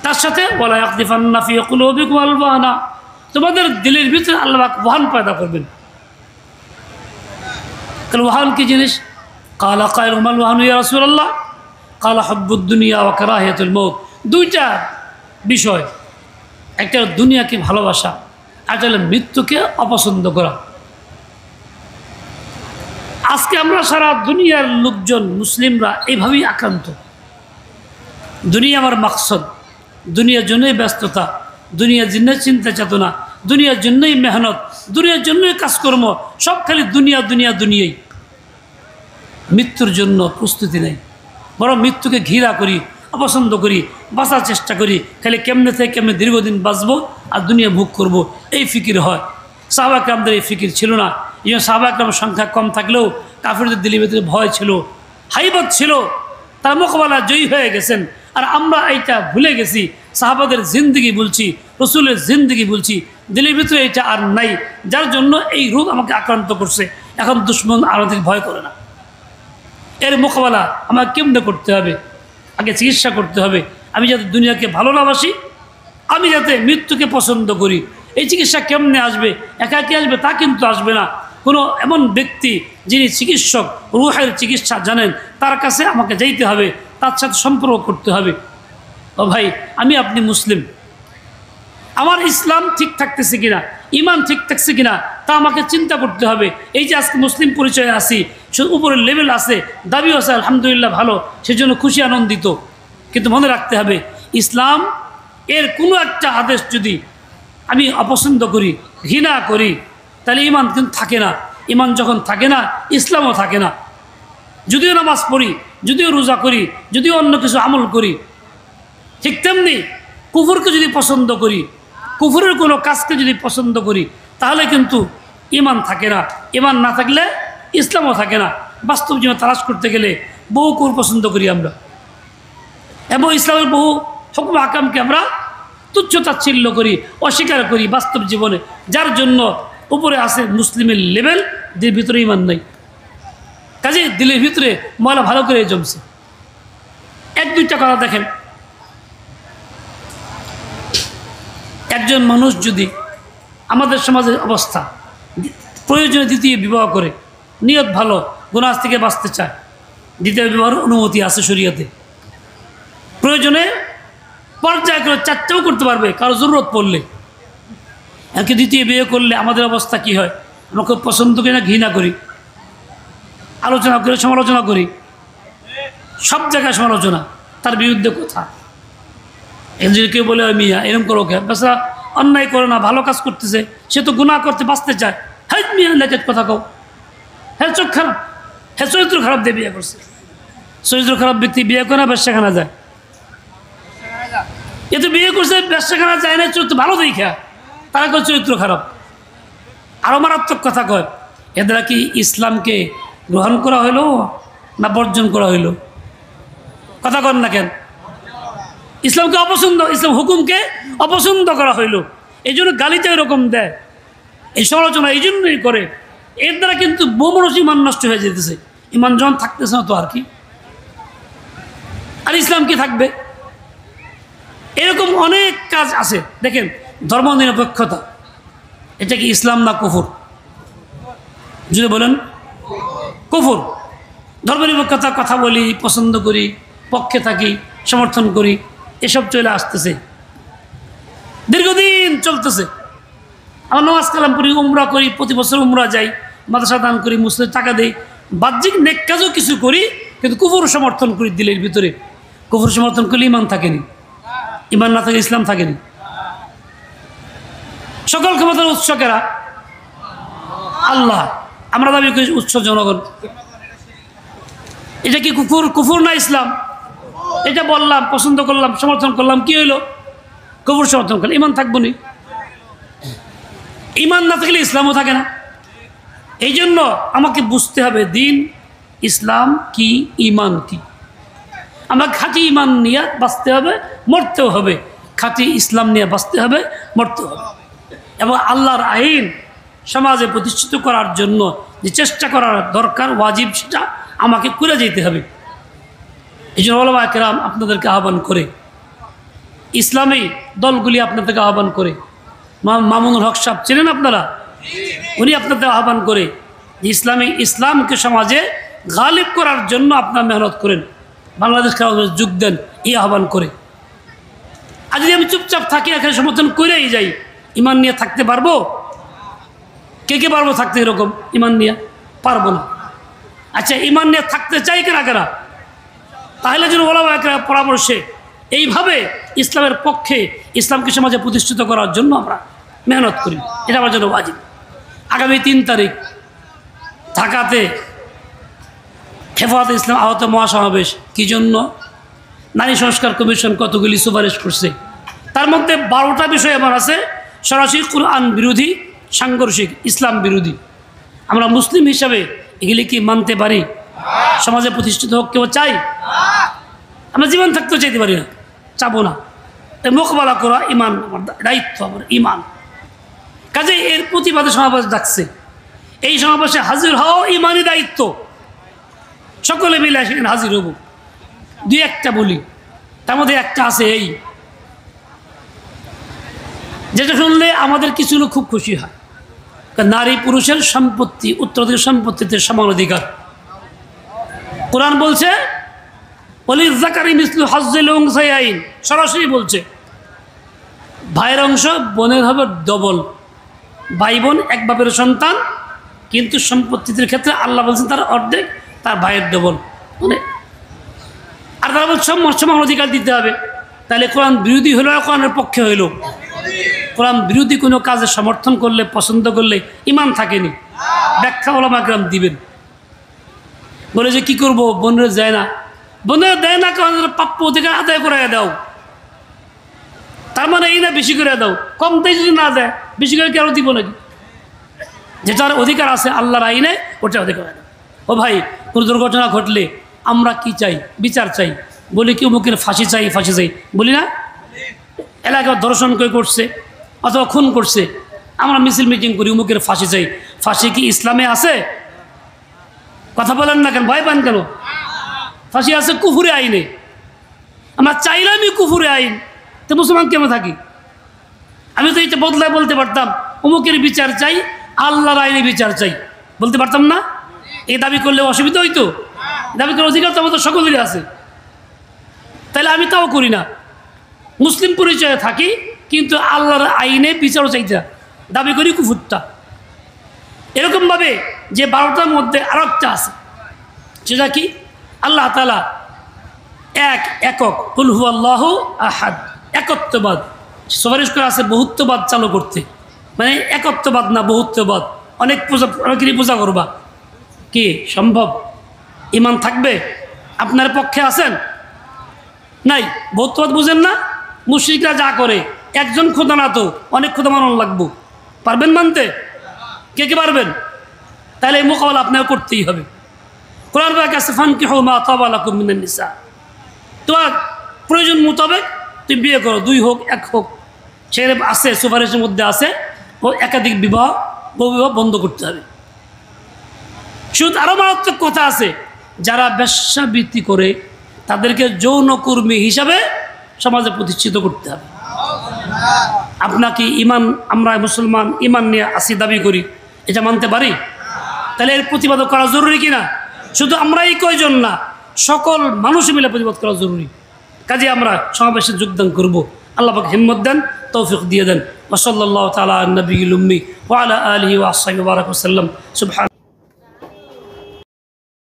তার সাথে ওয়ালা ইয়াকযিফান্না ফী কুলূবিকুম আল-ওয়াহনা, তোমাদের দিলের ভিতরে আল্লাহ ওয়াহান পয়দা করবেন। তাহলে ওয়াহান কি জিনিস? ক্বালা কায়লুন মাল ওয়াহানু ইয়া রাসূলুল্লাহ, ক্বালা হুব্বুদ দুনিয়া ওয়া কারাহিয়াতুল মউত। দুইটা বিষয়, একটা দুনিয়াকে ভালোবাসা, একটা হলো মৃত্যুকে অপছন্দ করা। আজকে আমরা সারা দুনিয়ার লোকজন মুসলিমরা এইভাবেই আক্রান্ত। দুনিয়া আমার মাকসদ, দুনিয়ার জন্যই ব্যস্ততা, দুনিয়ার জন্যই চিন্তা চেতনা, দুনিয়ার জন্যই মেহনত, দুনিয়ার জন্যই কাজকর্ম, সব খালি দুনিয়া দুনিয়া দুনিয়াই। মৃত্যুর জন্য প্রস্তুতি নেই, বরং মৃত্যুকে ঘৃণা করি, অপছন্দ করি, বাঁচার চেষ্টা করি, খালি কেমনে থেকে কেমনে দীর্ঘদিন বাঁচবো আর দুনিয়া ভোগ করব, এই ফিকির হয়। সাহাবা কিরামদের এই ফিকির ছিল না। এই জন্য সাহাবা কিরামের সংখ্যা কম থাকলেও কাফিরদের দিলের ভিতরে ভয় ছিল, হাইবত ছিল, তারা মোকাবেলা জয়ী হয়ে গেছেন। আর আমরা এইটা ভুলে গেছি, সাহাবাদের জিন্দগি বলছি, রসুলের জিন্দগি বলছি, দিলের ভিতরে এইটা আর নাই, যার জন্য এই রোগ আমাকে আক্রান্ত করছে। এখন দুশ্মন আমাদের ভয় করে না। এর মোকাবেলা আমাকে কেমনে করতে হবে? আগে চিকিৎসা করতে হবে। আমি যাতে দুনিয়াকে ভালো না বাসি, আমি যাতে মৃত্যুকে পছন্দ করি। এই চিকিৎসা কেমনে আসবে? একাকি আসবে তা কিন্তু আসবে না। কোনো এমন ব্যক্তি যিনি চিকিৎসক, রুহের চিকিৎসা জানেন, তার কাছে আমাকে যাইতে হবে, তার সাথে সম্পর্ক করতে হবে। ও ভাই, আমি আপনি মুসলিম, আমার ইসলাম ঠিক থাকতেছে কিনা, ইমান ঠিক থাকছে কিনা তা আমাকে চিন্তা করতে হবে। এই যে আজকে মুসলিম পরিচয়ে আসি, উপরের লেভেল আছে, দাবিও আছে, আলহামদুলিল্লাহ ভালো, সেজন্য খুশি আনন্দিত। কিন্তু মনে রাখতে হবে, ইসলাম এর কোনো একটা আদেশ যদি আমি অপছন্দ করি, ঘৃণা করি, তাহলে ইমান কিন্তু থাকে না। ইমান যখন থাকে না, ইসলামও থাকে না। যদিও নামাজ পড়ি, যদিও রোজা করি, যদিও অন্য কিছু আমল করি, ঠিক তেমনি কুফরকে যদি পছন্দ করি, কুফরের কোনো কাজকে যদি পছন্দ করি, তাহলে কিন্তু ইমান থাকে না। ইমান না থাকলে ইসলামও থাকে না। বাস্তব জীবনে তালাশ করতে গেলে বহু কুফর পছন্দ করি আমরা, এবং ইসলামের বহু হুকুম হাকামকে আমরা তুচ্ছ তাচ্ছিল্য করি, অস্বীকার করি বাস্তব জীবনে, যার জন্য উপরে আছে মুসলিমের লেভেল, দিলের ভিতরে ইমান নাই। কাজে দিলের ভিতরে ময়লা ভালো করে জমছে। এক দুইটা কথা দেখেন, একজন মানুষ যদি আমাদের সমাজের অবস্থা প্রয়োজনে দ্বিতীয় বিবাহ করে, নিয়ত ভালো, গুনাহ থেকে বাঁচতে চায়, দ্বিতীয় বিবাহের অনুমতি আছে শরীয়তে। প্রয়োজনে পর্যায় করে চারটাও করতে পারবে কারো জরুরত পড়লে। একে দ্বিতীয় বিয়ে করলে আমাদের অবস্থা কি হয়? আমরা খুব পছন্দ করি না ঘৃণা করি, আলোচনা করে সমালোচনা করি, সব জায়গায় সমালোচনা, তার বিরুদ্ধে কথা। যদি কেউ বলে ওই মিয়া এরকম করো কে, বেচারা অন্যায় করে না, ভালো কাজ করতেছে, সে তো গুনাহ করতে বাঁচতে চায়, হ্যাঁ মিয়া লেখের কথা কও, হ্যাঁ চোখ খারাপ, হ্যাঁ চরিত্র খারাপ দিয়ে বিয়ে করছে। চরিত্র খারাপ ব্যক্তি বিয়ে করে না ব্যবসাখানা যায়, এ তো বিয়ে করছে ব্যবসাখানা যায় না, চরিত্র ভালো দেখা, তারা কয় চরিত্র খারাপ। আরও মারাত্মক কথা কয়, এদের কি ইসলামকে গ্রহণ করা হইলো না বর্জন করা হইলো? কথা কন না কেন? ইসলামকে অপছন্দ, ইসলাম হুকুমকে অপছন্দ করা হইল, এই জন্য গালিটা এরকম দেয়, এই সমালোচনা এই জন্যই করে। এর দ্বারা কিন্তু বহু মানুষ ইমান নষ্ট হয়ে যেতেছে। ইমান যখন থাকতেছে না তো আর কি, আর ইসলাম কি থাকবে? এরকম অনেক কাজ আছে। দেখেন, ধর্মনিরপেক্ষতা, এটা কি ইসলাম না কুফর? যদি বলেন কুফর। ধর্মনিরপেক্ষতা কথা বলি, পছন্দ করি, পক্ষে থাকি, সমর্থন করি, এসব চলে আসতেছে, দীর্ঘদিন চলতেছে। আমরা নামাজ কালাম করি, উমরা করি, প্রতি বছর উমরা যাই, মাদ্রাসা দান করি, মুসলিম টাকা দেই, বাহ্যিক নেক কাজও কিছু করি, কিন্তু কুফর সমর্থন করি দিলের ভিতরে। কুফর সমর্থন করলে ইমান থাকেনি, ইমান না থাকে ইসলাম থাকেনি। সকল ক্ষমতার উৎসকেরা আল্লাহ, আমরা দাবি করি উৎস জনগণ। এটা কি কুফর? কুফর না ইসলাম? এটা বললাম, পছন্দ করলাম, সমর্থন করলাম, কি হইলো? কুফর সমর্থন করলে ইমান থাকবো নি? ইমান না থাকলে ইসলামও থাকে না। এই জন্য আমাকে বুঝতে হবে দিন ইসলাম কি, ইমান কি। আমাকে খাঁটি ইমান নিয়ে বাঁচতে হবে, মরতেও হবে। খাঁটি ইসলাম নিয়ে বাঁচতে হবে, মরতে হবে। এবং আল্লাহর আইন সমাজে প্রতিষ্ঠিত করার জন্য যে চেষ্টা করার দরকার ওয়াজিব, সেটা আমাকে করে যেতে হবে। এই জন্য ওলামা কেরাম আপনাদেরকে আহ্বান করে, ইসলামী দলগুলি আপনাদেরকে আহ্বান করে, মামুনুল হক সাহেব চেনেন আপনারা, উনি আপনাদের আহ্বান করে যে ইসলামকে সমাজে গালিব করার জন্য আপনারা মেহনত করেন, বাংলাদেশ খেলাধুলায় যোগ দেন, এই আহ্বান করে। আর যদি আমি চুপচাপ থাকি, এখানে সমর্থন করেই যাই, ইমান নিয়ে থাকতে পারবো? কে পারবো থাকতে এরকম ইমান নিয়ে? পারবো না। আচ্ছা, ইমান নিয়ে থাকতে চাই কেনা? তাহলে যেন ওলামা কেরাম পরামর্শে এইভাবে ইসলামের পক্ষে, ইসলামকে সমাজে প্রতিষ্ঠিত করার জন্য আমরা মেহনত করি, এটা আমার জন্য ওয়াজিব। আগামী 3 তারিখ ঢাকাতে হেফাজতে ইসলাম আহত মহাসমাবেশ। কি জন্য? নারী সংস্কার কমিশন কতগুলি সুপারিশ করছে, তার মধ্যে 12টা বিষয় আমার আছে সরাসরি কোরআন বিরোধী, সাংঘর্ষিক, ইসলাম বিরোধী। আমরা মুসলিম হিসাবে এগুলি কি মানতে পারি? সমাজে প্রতিষ্ঠিত হোক কেউ চাই? আমরা জীবন থাকতেও চাইতে পারি না, চাবো না। মোকাবেলা করা ইমান, আমার দায়িত্ব, আমার ইমান। কাজে এর প্রতিবাদে সমাবেশ ডাকছে, এই সমাবেশে হাজির হওয়া ইমানই দায়িত্ব। সকলে মিলে সেখানে হাজির হব। 2-1টা বলি, তার মধ্যে একটা আছে এই, যেটা শুনলে আমাদের কিছু লোক খুব খুশি হয়। নারী পুরুষের সম্পত্তি, উত্তরাধিকার সম্পত্তিতে সমান অধিকার। কোরআন বলছে সরাসরি বলছে ভাইয়ের অংশ বোনের হবে ডবল। ভাই বোন এক বাপের সন্তান, কিন্তু সম্পত্তির ক্ষেত্রে আল্লাহ বলছেন তার অর্ধেক, তার ভাইয়ের ডবল। মানে আর তারা বলছে সমান অধিকার দিতে হবে। তাহলে কোরআন বিরোধী হলো, কোরআনের পক্ষে হইল? কোরআন বিরোধী কোনো কাজে সমর্থন করলে, পছন্দ করলে ইমান থাকেনি। ব্যাখ্যা ওলামা কেরাম দিবেন। বলে যে কি করব, বোনের যায় না, বোনের দেয় না কারণ প্রাপ্য অধিকার আদায় করে দাও। তার মানে এই না বেশি করে দাও, কম দেয় যদি না দেয়, বেশি করে কি আরও দিব নাকি? যেটার অধিকার আছে আল্লাহর আইনে, ওটা অধিকার দাও। ও ভাই, কোনো দুর্ঘটনা ঘটলে আমরা কি চাই? বিচার চাই। বলি কি অমুকের ফাঁসি চাই, ফাঁসি চাই, বলি না? এলাকায় ধর্ষণ করছে অথবা খুন করছে, আমরা মিছিল মিটিং করি, অমুকের ফাঁসি চাই। ফাঁসি কি ইসলামে আছে? কথা বলেন না কেন, ভয় পান কেন? ফাঁসি আছে কুফুরে আইনে। আমরা চাইলামই কুফুরে আইন, তো মুসলমান কেমন থাকি? আমি তো এটা বদলায় বলতে পারতাম অমুকের বিচার চাই, আল্লাহর আইনে বিচার চাই, বলতে পারতাম না? এই দাবি করলে অসুবিধা হইতো? দাবি করার অধিকার তো আমাদের সকলেরই আছে। তাহলে আমি তাও করি না, মুসলিম পরিচয়ে থাকি, কিন্তু আল্লাহর আইনে বিচারও চাইতে দাবি করি কুফুরটা। এরকমভাবে যে 12টার মধ্যে আর একটা আছে, সেটা কি? আল্লাহ তাআলা একক, কুল হুয়াল্লাহু আহাদ, একত্ববাদ। সুপারিশ করে আছে বহুত্ববাদ চালু করতে, মানে একত্ববাদ না বহুত্ববাদ। অনেকেরই পূজা করবা, কি সম্ভব? ইমান থাকবে? আপনার পক্ষে আছেন? নাই। বহুত্ববাদ বুঝেন না? মুশরিকরা যা করে, একজন খোদা না তো অনেক খোদা মানন লাগবো। পারবেন মানতে? কে পারবেন? তাহলে এই মোকাবেলা আপনাকে করতেই হবে। কোরআন কাছে ফানকিহু মা তাবা লাকুম মিনান নিসা, তোমার প্রয়োজন মোতাবেক তুমি বিয়ে করো, 2 হোক 1 হোক। সেখানে আছে, সুপারিশের মধ্যে আছে ও একাধিক বিবাহ, বহুবিবাহ বন্ধ করতে হবে। শুধু আরও মারাত্মক কথা আছে, যারা বেশ্যাবৃত্তি করে তাদেরকে যৌনকর্মী হিসাবে সমাজে প্রতিষ্ঠিত করতে হবে। আপনাকে ইমান, আমরা মুসলমান ইমান নিয়ে আসি দাবি করি, এটা মানতে পারি? তাহলে এর প্রতিবাদ করা জরুরি কিনা? শুধু আমরাই কয়জন না, সকল মানুষ মিলে প্রতিবাদ করা জরুরি। কাজে আমরা সমাবেশে যোগদান করব। আল্লাহ পাক হিম্মত দেন, তৌফিক দিয়ে দেন। ওয়া সাল্লাল্লাহু তাআলা আলা নবিয়িল উম্মি ওয়া আলা আলিহি ওয়া আসহাবিহি ওয়া বারাকা ওয়া সাল্লাম। সুবহান